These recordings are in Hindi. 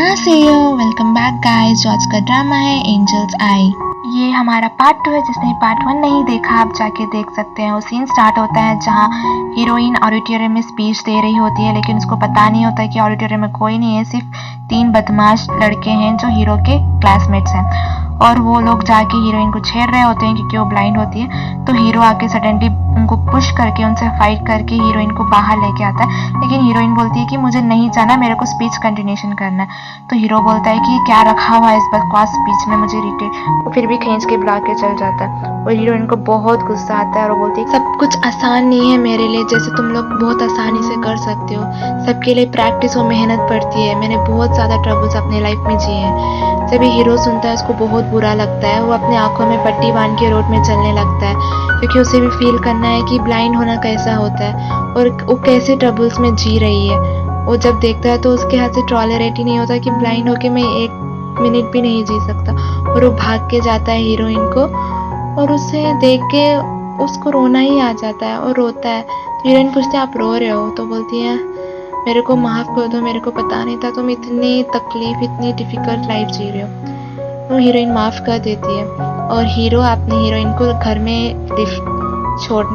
अन्नासेयो, वेलकम बैक गाइस। जो आज का ड्रामा है एंजल्स आई। ये हमारा पार्ट 2 है। जिसने पार्ट 1 नहीं देखा आप जाके देख सकते हैं। वो सीन स्टार्ट होता है जहाँ हीरोइन ऑडिटोरियम में स्पीच दे रही होती है, लेकिन उसको पता नहीं होता है कि ऑडिटोरियम में कोई नहीं है, सिर्फ 3 बदमाश लड़के हैं जो हीरो के क्लासमेट्स हैं। और वो लोग जाके हीरोइन को छेड़ रहे होते हैं क्योंकि वो ब्लाइंड होती है। तो हीरो आके सडनली उनको पुश करके उनसे फाइट करके हीरोइन को बाहर लेके आता है, लेकिन हीरोइन बोलती है कि मुझे नहीं जाना, मेरे को स्पीच कंटिन्यूशन करना है। तो हीरो बोलता है कि क्या रखा हुआ है इस बकवास स्पीच में, मुझे इरिटेट। वो फिर भी खींच के बुला के चल जाता है और हीरोइन को बहुत गुस्सा आता है और वो बोलती है सब कुछ आसान नहीं है मेरे लिए, जैसे तुम लोग बहुत आसानी से कर सकते हो। सबके लिए प्रैक्टिस और मेहनत पड़ती है। मैंने बहुत ज़्यादा ट्रबल्स अपने लाइफ में जिए हैं। जब ये हीरो सुनता है उसको बहुत बुरा लगता है। वो अपने आंखों में पट्टी बांध के रोड में चलने लगता है, क्योंकि उसे भी फील करना है कि ब्लाइंड होना कैसा होता है और वो कैसे ट्रबल्स में जी रही है। वो जब देखता है तो उसके हाथ से टॉलरेट ही नहीं होता कि ब्लाइंड होके मैं 1 मिनट भी नहीं जी सकता। और वो भाग के जाता है हीरोइन को और उसे देख के उसको रोना ही आ जाता है और रोता है। तो हीरोइन पूछती है आप रो रहे हो? तो बोलती है मेरे को माफ़ कर दो, मेरे को पता नहीं था तुम इतनी तकलीफ इतनी डिफ़िकल्ट लाइफ जी रहे हो। तो हीरोइन माफ़ कर देती है और हीरो अपनी हीरोइन को घर में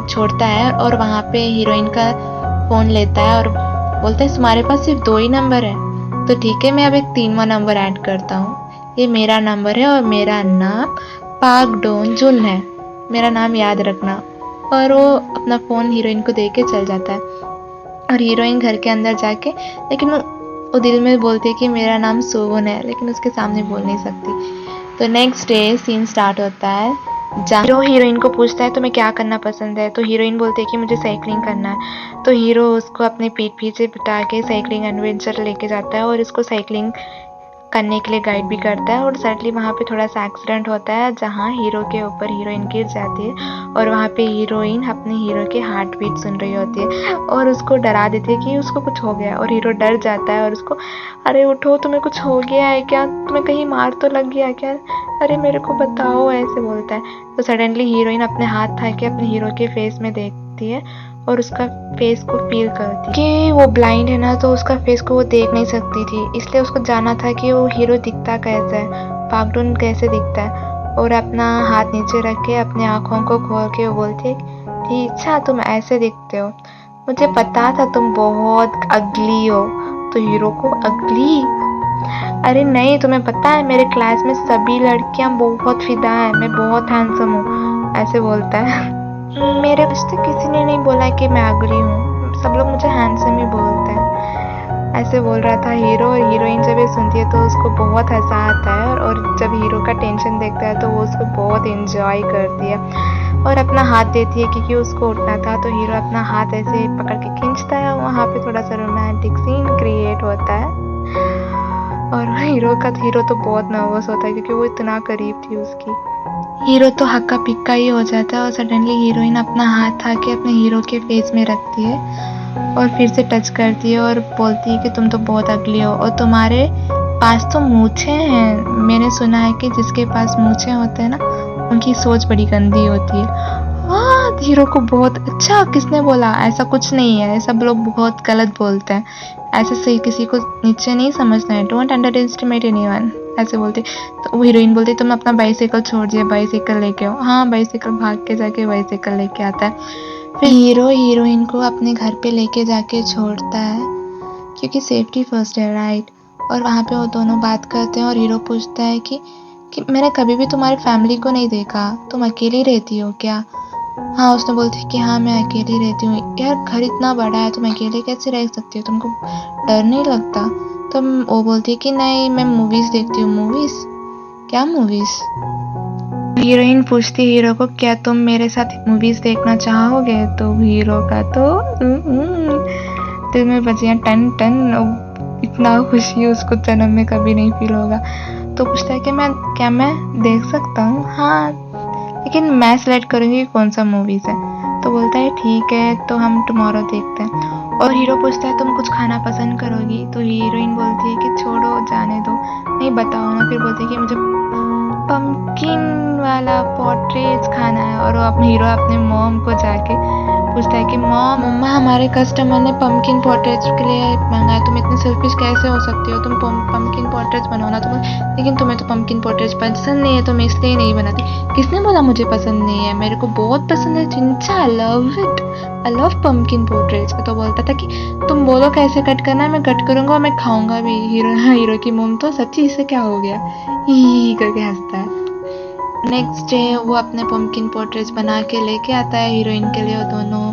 छोड़ता है और वहाँ पे हीरोइन का फ़ोन लेता है और बोलता है तुम्हारे पास सिर्फ 2 ही नंबर है, तो ठीक है मैं अब एक 3वां नंबर ऐड करता हूँ। ये मेरा नंबर है और मेरा नाम पाक डोन जुन है, मेरा नाम याद रखना। और वो अपना फ़ोन हीरोइन को दे के चल जाता है और हीरोइन घर के अंदर जाके, लेकिन वो दिल में बोलती है कि मेरा नाम सोवन है, लेकिन उसके सामने बोल नहीं सकती। तो नेक्स्ट डे सीन स्टार्ट होता है जहाँ हीरो हीरोइन को पूछता है तुम्हें क्या करना पसंद है। तो हीरोइन बोलती है कि मुझे साइकिलिंग करना है। तो हीरो उसको अपने पीठ पीछे बिठा के साइकिलिंग एडवेंचर लेके जाता है और इसको साइकिलिंग करने के लिए गाइड भी करता है। और सडनली वहाँ पे थोड़ा सा एक्सीडेंट होता है जहाँ हीरो के ऊपर हीरोइन गिर जाती है और वहाँ पे हीरोइन अपने हीरो के हार्ट बीट सुन रही होती है और उसको डरा देती है कि उसको कुछ हो गया। और हीरो डर जाता है और उसको अरे उठो, तुम्हें कुछ हो गया है क्या? तुम्हें कहीं मार तो लग गया क्या? अरे मेरे को बताओ, ऐसे बोलता है। तो सडनली हीरोइन अपने हाथ था के अपने हीरो के फेस में देखती है और उसका फेस को फील करती है कि वो ब्लाइंड है ना, तो उसका फेस को वो देख नहीं सकती थी, इसलिए उसको जाना था कि वो हीरो दिखता कैसा है, पाकडून कैसे दिखता है। और अपना हाथ नीचे रख के अपनी आँखों को खोल के वो बोलती है कि अच्छा तुम ऐसे दिखते हो, मुझे पता था तुम बहुत अगली हो। तो हीरो को अगली? अरे नहीं, तुम्हें पता है मेरे क्लास में सभी लड़कियां बहुत फिदा है, मैं बहुत हैंडसम हूँ, ऐसे बोलता है। मेरे बस तक किसी ने नहीं बोला कि मैं अगली हूँ, सब लोग मुझे हैंडसम ही बोलते हैं, ऐसे बोल रहा था हीरो। और हीरोइन जब ये सुनती है तो उसको बहुत हंसा आता है और जब हीरो का टेंशन देखता है तो वो उसको बहुत एंजॉय करती है और अपना हाथ देती है क्योंकि उसको उठना था। तो हीरो अपना हाथ ऐसे पकड़ के खींचता है, वहाँ पे थोड़ा सा रोमांटिक सीन क्रिएट होता है और हीरो तो बहुत नर्वस होता है क्योंकि वो इतना करीब थी उसकी। हीरो तो हक्का पिक्का ही हो जाता है और सडनली हीरोइन अपना हाथ आके अपने हीरो के फेस में रखती है और फिर से टच करती है और बोलती है कि तुम तो बहुत अगली हो और तुम्हारे पास तो मूछें हैं। मैंने सुना है कि जिसके पास मूछें होते हैं ना उनकी सोच बड़ी गंदी होती है। हाँ, हीरो को बहुत अच्छा, किसने बोला? ऐसा कुछ नहीं है, सब लोग बहुत गलत बोलते हैं, ऐसे से किसी को नीचे नहीं समझना है, डोंट अंडर एस्टिमेट एनीवन, ऐसे बोलते। तो वो हीरोइन बोलती तुम अपना बाइसाइकिल छोड़ दिया, बाइसाइकिल लेके आओ। हाँ, बाइसाइकिल भाग के जाके बाइसाइकिल लेके आता है। फिर हीरो हीरोइन को अपने घर पे लेके जाके छोड़ता है क्योंकि सेफ्टी फर्स्ट है, राइट। और वहाँ पे वो दोनों बात करते हैं और हीरो पूछता है कि मैंने कभी भी तुम्हारी फैमिली को नहीं देखा, तुम अकेली रहती हो क्या? हाँ, उसने बोलती है कि हाँ मैं अकेली रहती हूँ। यार घर इतना बड़ा है, तुम अकेले कैसे रह सकती हो, तुमको डर नहीं लगता? तो वो बोलती है कि नहीं मैं मूवीज़ देखती हूँ। मूवीज़? क्या मूवीज़? हीरोइन पूछती है हीरो को क्या तुम मेरे साथ मूवीज़ देखना चाहोगे? तो हीरो का तो दिल में बजियाँ टन टन, इतना खुशी उसको जन्म में कभी नहीं फील होगा। तो पूछता है कि क्या मैं देख सकता हूँ? हाँ, लेकिन मैं सेलेक्ट करूँगी कौन सा मूवीज़ है। तो बोलता है ठीक है, तो हम टुमारो देखते हैं। और हीरो पूछता है तुम कुछ खाना पसंद करोगी? तो हीरोइन बोलती है कि छोड़ो जाने दो, नहीं बताओ ना। फिर बोलती है कि मुझे पम्पकिन वाला पोर्ट्रेट खाना है। और वो अपने हीरो अपने मॉम को जाके पूछता है कि मम्मा हमारे कस्टमर ने पम्पकिन पोर्ट्रेट के लिए मांगा है, तुम इतनी सेल्फिश कैसे हो सकती हो, तुम पम्पकिन बनवाना, तो लेकिन तुम्हें तो पम्पकिन पोर्ट्रेट पसंद नहीं है तो मैं इसलिए नहीं बनाती। किसने बोला मुझे पसंद नहीं है, मेरे को बहुत पसंद है चिंचा, I love it, I love pumpkin portraits. तो बोलता था कि तुम बोलो कैसे कट करना है, मैं कट करूंगा और मैं खाऊंगा भी। हीरो की मोम तो सच्ची इससे क्या हो गया ही करके हंसता है। नेक्स्ट डे वो अपने पम्पकिन पोर्ट्रेट्स बना के लेके आता है हीरोइन के लिए। वो दोनों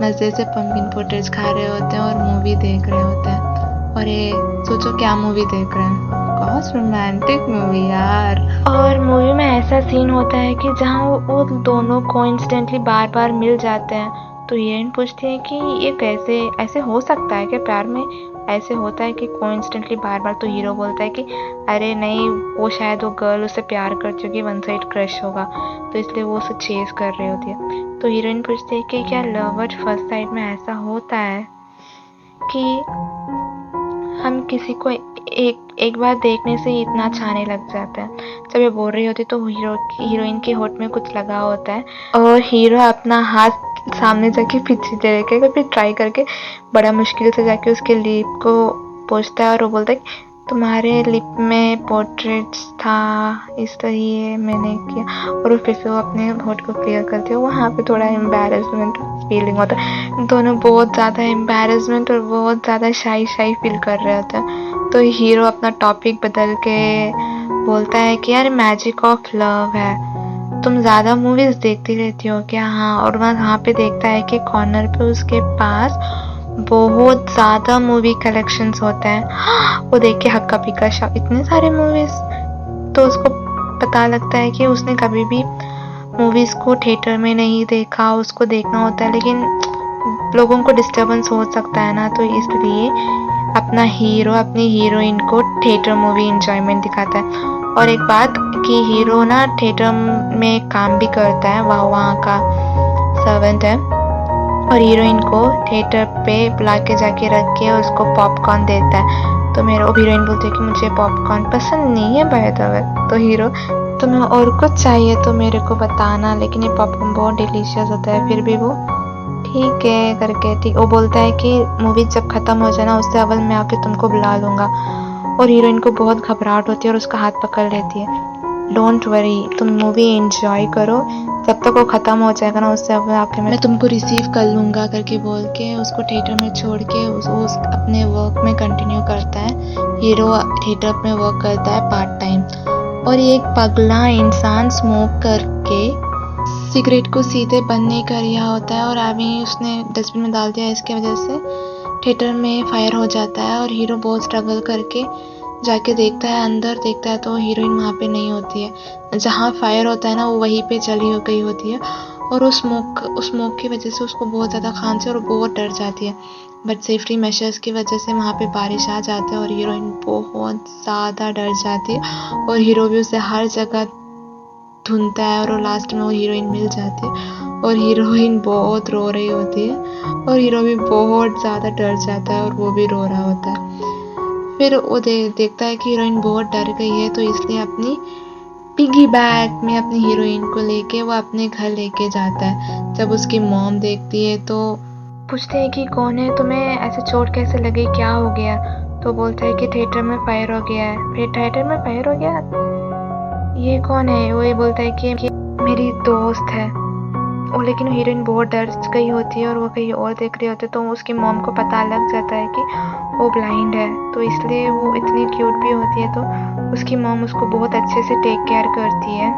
मज़े से पम्पकिन पोर्ट्रेट्स खा रहे होते हैं और मूवी देख रहे होते हैं। और ये सोचो क्या मूवी देख रहे हैं, बहुत रोमांटिक मूवी यार। और मूवी में ऐसा सीन होता है कि जहाँ वो दोनों कोइंसिडेंटली बार बार मिल जाते हैं। तो हीरोइन पूछती है कि ये कैसे, ऐसे हो सकता है क्या, प्यार में ऐसे होता है कि कोइंसिडेंटली बार बार। तो हीरो बोलता है कि अरे नहीं, वो शायद वो गर्ल उससे प्यार कर चुकी, वन साइड क्रश होगा, तो इसलिए वो उसे चेस कर रही होती है। तो हीरोइन पूछती है कि क्या लव एट फर्स्ट साइट में ऐसा होता है कि हम किसी को एक बार देखने से ही इतना छाने लग जाता है। जब ये बोल रही होती तो हीरोइन के होठ में कुछ लगा होता है और हीरो अपना हाथ सामने जाके पीछे देके फिर ट्राई करके बड़ा मुश्किल से जाके उसके लिप को पोंछता है और वो बोलता है कि तुम्हारे लिप में पोर्ट्रेट्स था, इसलिए मैंने किया। और फिर से वो अपने होठ को क्लियर करती है। वहाँ पे थोड़ा एम्बैरेसमेंट फीलिंग होता है, दोनों बहुत ज़्यादा एम्बैरेसमेंट और बहुत ज़्यादा शाई फील कर रहे होते हैं। तो हीरो अपना टॉपिक बदल के बोलता है कि यार मैजिक ऑफ लव है, तुम ज़्यादा मूवीज़ देखती रहती हो क्या? हाँ। और वहाँ पे देखता है कि कॉर्नर पे उसके पास बहुत ज़्यादा मूवी कलेक्शंस होते हैं। वो देख के हक्का पिक्का शॉक, इतने सारे मूवीज़। तो उसको पता लगता है कि उसने कभी भी मूवीज़ को थिएटर में नहीं देखा, उसको देखना होता है, लेकिन लोगों को डिस्टर्बेंस हो सकता है ना, तो इसलिए अपना हीरो अपनी हीरोइन को थिएटर मूवी एंजॉयमेंट दिखाता है। और एक बात कि हीरो ना थिएटर में काम भी करता है, वहाँ का सर्वेंट है, और हीरोइन को थिएटर पे बुला के जाके रख के उसको पॉपकॉर्न देता है। तो मेरे हीरोइन बोलती है कि मुझे पॉपकॉर्न पसंद नहीं है बाय द वे। तो हीरो, तुम्हें और कुछ चाहिए तो मेरे को बताना, लेकिन ये पॉपकॉर्न बहुत डिलीशियस होता है। फिर भी वो ठीक है करके ठीक वो बोलता है कि मूवी जब ख़त्म हो जाए ना, उससे अव्वल मैं आके तुमको बुला लूँगा। और हीरोइन को बहुत घबराहट होती है और उसका हाथ पकड़ लेती है। डोंट वरी, तुम मूवी एंजॉय करो, जब तक वो ख़त्म हो जाएगा ना, उससे अव्वल आके मैं तुमको रिसीव कर लूँगा करके बोल के उसको थिएटर में छोड़ के उस अपने वर्क में कंटिन्यू करता है। हीरो थिएटर में वर्क करता है पार्ट टाइम। और ये एक पगला इंसान स्मोक करके सिगरेट को सीधे बंद नहीं कर रहा होता है और अभी उसने डस्टबिन में डाल दिया है। इसके वजह से थिएटर में फायर हो जाता है और हीरो बहुत स्ट्रगल करके जाके देखता है, अंदर देखता है तो हीरोइन वहाँ पे नहीं होती है। जहाँ फायर होता है ना, वो वहीं पे चली हो गई होती है। और उस स्मोक की वजह से उसको बहुत ज़्यादा खांसी और बहुत डर जाती है। बट सेफ्टी मेजर्स की वजह से वहाँ पे बारिश आ जाता है और हीरोइन बहुत ज़्यादा डर जाती है। और हीरो भी उसे हर जगह ढूंढता है और लास्ट में वो हीरोइन मिल जाती है और हीरोइन बहुत रो रही होती है और हीरो भी बहुत ज़्यादा डर जाता है और वो भी रो रहा होता है। फिर वो देखता है कि हीरोइन बहुत डर गई है, तो इसलिए अपनी पिगी बैग में अपनी हीरोइन को लेके वो अपने घर लेके जाता है। जब उसकी मॉम देखती है तो पूछते हैं कि कौन है, तुम्हें ऐसे चोट कैसे लगी, क्या हो गया? तो बोलता है कि थिएटर में फायर हो गया है। फिर थिएटर में फायर हो गया, ये कौन है? वो ये बोलता है कि मेरी दोस्त है वो। लेकिन हीरोइन बहुत डर गई होती है और वो कहीं और देख रही होती है। तो उसकी मॉम को पता लग जाता है कि वो ब्लाइंड है, तो इसलिए वो इतनी क्यूट भी होती है, तो उसकी मॉम उसको बहुत अच्छे से टेक केयर करती है।